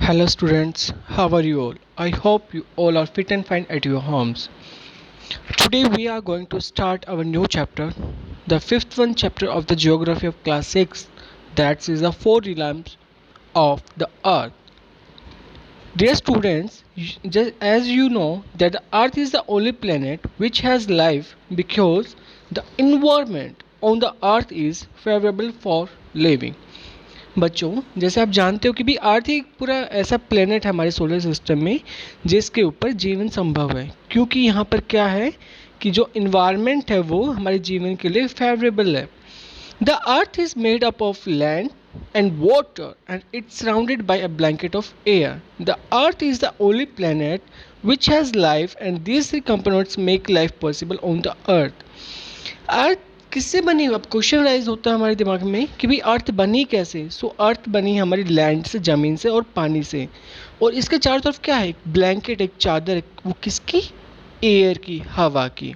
Hello students, how are you all? I hope you all are fit and fine at your homes. Today we are going to start our new chapter, the fifth one chapter of the geography of class 6, that is the four realms of the earth. Dear students, just as you know that the earth is the only planet which has life because the environment on the earth is favorable for living. बच्चों, जैसे आप जानते हो कि भी अर्थ एक पूरा ऐसा प्लेनेट है हमारे सोलर सिस्टम में जिसके ऊपर जीवन संभव है, क्योंकि यहाँ पर क्या है कि जो इन्वायरमेंट है वो हमारे जीवन के लिए फेवरेबल है. The earth is made up of land and water and it's surrounded by a blanket of air. The earth is the only planet which has life and these three components make life possible on the earth. अर्थ किससे बनी? अब question rise होता है हमारे दिमाग में कि भाई अर्थ बनी कैसे. सो अर्थ बनी हमारी लैंड से, ज़मीन से और पानी से. और इसके चारों तरफ क्या है? एक ब्लैंकेट, एक चादर. वो किसकी? एयर की, हवा की.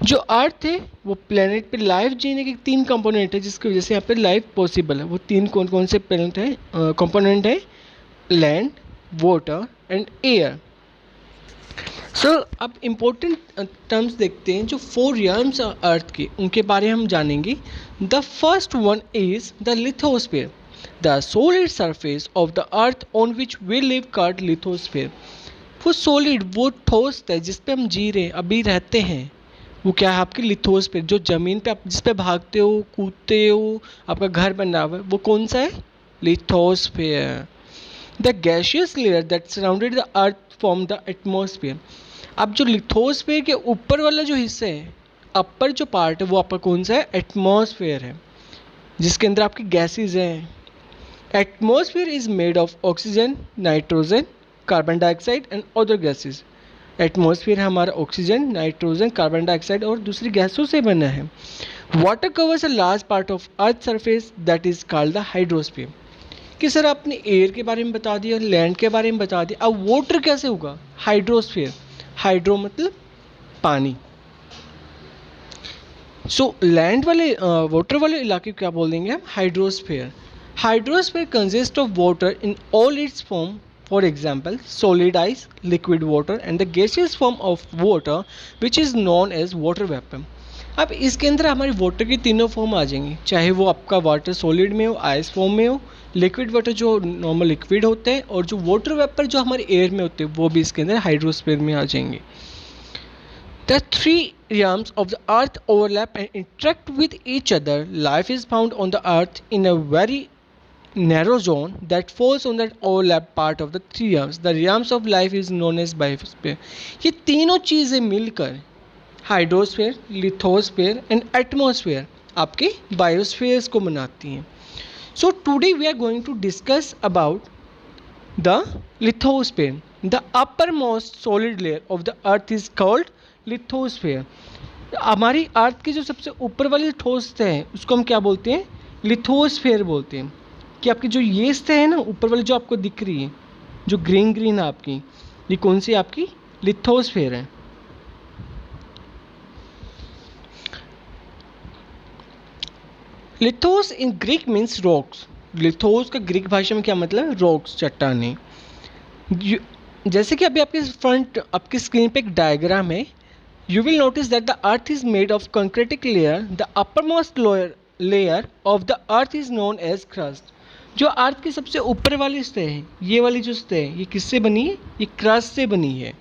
जो अर्थ है वो प्लेनेट पे लाइफ जीने के तीन कंपोनेंट है जिसकी वजह से यहाँ पे लाइफ पॉसिबल है. वो तीन कौन कौन से प्लेनेट है, कंपोनेंट है? Land, water and air. Sir अब इम्पोर्टेंट टर्म्स देखते हैं जो फोर रियम्स अर्थ के, उनके बारे में हम जानेंगे. The first one is the lithosphere, the solid surface of the earth on which we live called lithosphere. वो सॉलिड, वो ठोस है जिस पे हम जी रहे हैं, अभी रहते हैं, वो क्या है? आपकी लिथोस्फीयर. जो ज़मीन पे आप जिस पे भागते हो, कूदते हो, आपका घर बना हुआ है, वो कौन सा है? Lithosphere. The gaseous layer that surrounded the earth from the atmosphere. अब जो लिथोस्फेयर के ऊपर वाला जो हिस्सा है, अपर जो पार्ट है, वो आपका कौन सा है? एटमॉस्फेयर है, जिसके अंदर आपकी गैसेज हैं. Atmosphere is made of oxygen, nitrogen, carbon dioxide and other gases. Atmosphere हमारा ऑक्सीजन, नाइट्रोजन, कार्बन डाइऑक्साइड और दूसरी गैसों से बना है. Water covers a large part of earth surface that is called the hydrosphere. कि सर आपने एयर के बारे में बता दिया, लैंड के बारे में बता दिया, अब वाटर कैसे होगा? हाइड्रोस्फीयर. हाइड्रो मतलब पानी. सो लैंड वाले, वाटर वाले इलाके को क्या बोल देंगे हम? Hydrosphere. Hydrosphere consist of water in all its form, for example solid ice, liquid water and the gaseous form of water which is known as water vapour. अब इसके अंदर हमारे वाटर की तीनों फॉर्म आ जाएंगी, चाहे वो आपका वाटर सॉलिड में हो, आइस फॉर्म में हो, लिक्विड वाटर जो नॉर्मल लिक्विड होते हैं, और जो वाटर वेपर जो हमारे एयर में होते हैं, वो भी इसके अंदर हाइड्रोस्फीयर में आ जाएंगे. The three realms of the earth overlap and interact with each other. Life is found on the earth in a very narrow zone that falls on that overlap part of the three realms. The realms of life is known as biosphere. ये तीनों चीज़ें मिलकर hydrosphere, lithosphere and atmosphere आपके बायोस्फीयर्स को बनाती हैं. So today we are going to discuss about the lithosphere. द uppermost solid layer of the earth is called lithosphere. हमारी अर्थ की जो सबसे ऊपर वाली ठोस सतह है उसको हम क्या बोलते हैं? लिथोस्फीयर बोलते हैं. कि आपकी जो ये सतह है ना, ऊपर वाली जो आपको दिख रही है, जो ग्रीन ग्रीन है आपकी, ये कौन सी आपकी? लिथोस्फीयर है. लिथोस इन ग्रीक मीन्स रॉक्स. लिथोस का ग्रीक भाषा में क्या मतलब? रॉक्स, चट्टानें. जैसे कि अभी आपके फ्रंट, आपकी स्क्रीन पे एक डायग्राम है. You will notice that the earth is made of concretic layer. The uppermost layer of the earth is known as crust. जो अर्थ की सबसे ऊपर वाली सतह है, ये वाली जो सतह है, ये किससे बनी है? ये क्रस्ट से बनी है.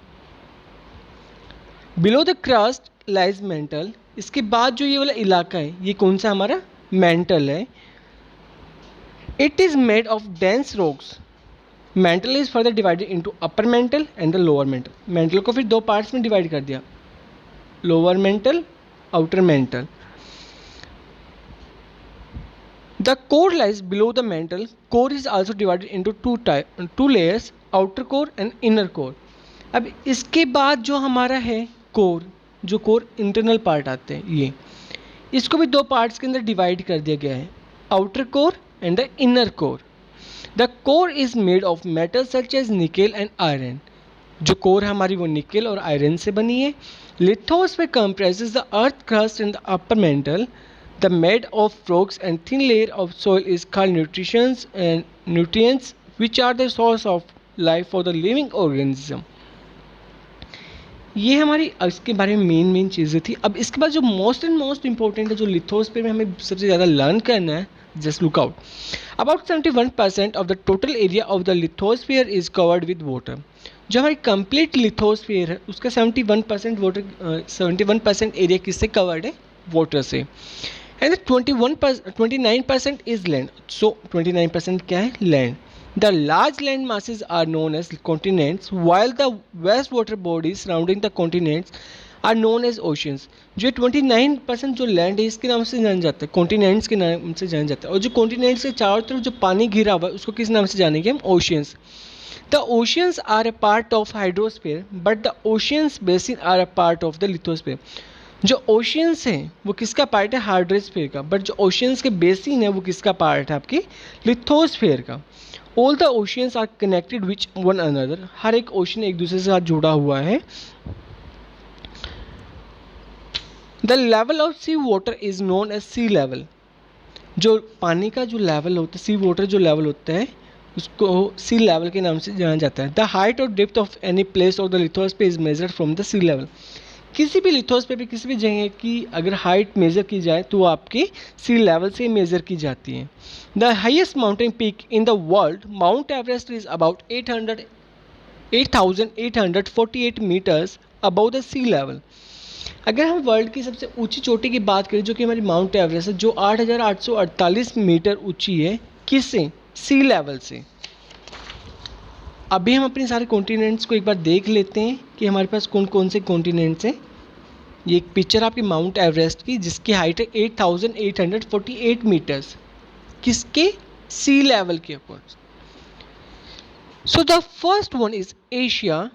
Below the crust lies mental. इसके बाद जो ये वाला इलाका है, ये कौन सा हमारा? मेंटल है. It is made of dense rocks. Mental is further divided into upper mantle and the lower mental. Mental को फिर दो पार्ट्स में डिवाइड कर दिया, lower mental, outer mental. The core lies below the mantle. Core is also divided into two layers, outer core and inner core. अब इसके बाद जो हमारा है कोर, जो कोर इंटरनल पार्ट आते हैं, ये इसको भी दो पार्ट्स के अंदर डिवाइड कर दिया गया है, outer core and the inner core. The core is made of metal such as nickel and iron. जो कोर हमारी वो निकेल और आयरन से बनी है. Lithosphere comprises the earth crust and the upper mantle. The made of rocks and thin layer of soil is called nutrients which are the source of life for the living organism. ये हमारी इसके बारे में main चीज़ें थी। अब इसके बाद जो मोस्ट इंपॉर्टेंट है, जो लिथोस्फीयर में हमें सबसे ज़्यादा लर्न करना है, just look out. About 71% of the total area of the lithosphere is covered with water. जो हमारी कंप्लीट लिथोस्फीयर है उसका 71% एरिया किससे कवर्ड है? वाटर से। And 29% is land. सो 29% क्या है? Land. The large land masses are known as continents, while the vast water bodies surrounding the continents are known as oceans. जो 29% जो लैंड है इसके नाम से जाना जाता है, कॉन्टिनेंट्स के नाम से जाना जाता है, और जो कॉन्टिनेंट्स के चारों तरफ जो पानी घिरा हुआ है उसको किस नाम से जानेंगे हम? Oceans. The oceans are a part of hydrosphere, but the oceans basin are a part of the lithosphere. जो ओशियंस हैं वो किसका पार्ट है? हाइड्रोस्फीयर का। बट जो ओशियंस के बेसिन है वो किसका पार्ट है? आपकी लिथोस्फीयर का। All the oceans are connected which one another. हर एक ओशन एक दूसरे के साथ जुड़ा हुआ है। The level of sea water is known as sea level. जो पानी का जो लेवल होता है, सी वाटर जो लेवल होता है, उसको सी लेवल के नाम से जाना जाता है। द हाइट और depth of any place of the lithosphere is measured from the sea level. किसी भी लिथोस्फीयर पे किसी भी जगह की अगर हाइट मेज़र की जाए तो आपकी सी लेवल से मेज़र की जाती है। The highest mountain peak in the world, Mount Everest, is about 8,848 metres above the sea level. अगर हम वर्ल्ड की सबसे ऊंची चोटी की बात करें जो कि हमारी माउंट एवरेस्ट है, जो 8,848 मीटर ऊंची है, किससे? सी लेवल से। अभी हम अपने सारे कॉन्टिनेंट्स को एक बार देख लेते हैं कि हमारे पास कौन कौन से कॉन्टिनेंट्स हैं। ये एक पिक्चर आपकी माउंट एवरेस्ट की जिसकी हाइट है 8,848 मीटर्स, किसके? सी लेवल के ऊपर। So the first one is Asia.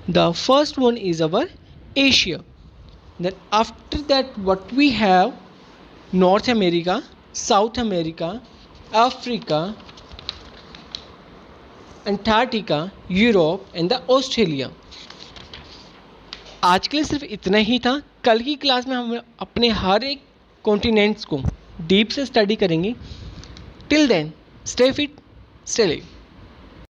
The first one is our Asia. Then after that what we have? North America, South America, Africa, Antarctica, Europe and the Australia. आज के लिए सिर्फ इतना ही था। कल की क्लास में हम अपने हर एक कॉन्टिनेंट्स को डीप से स्टडी करेंगे। Till then stay fit, stay live.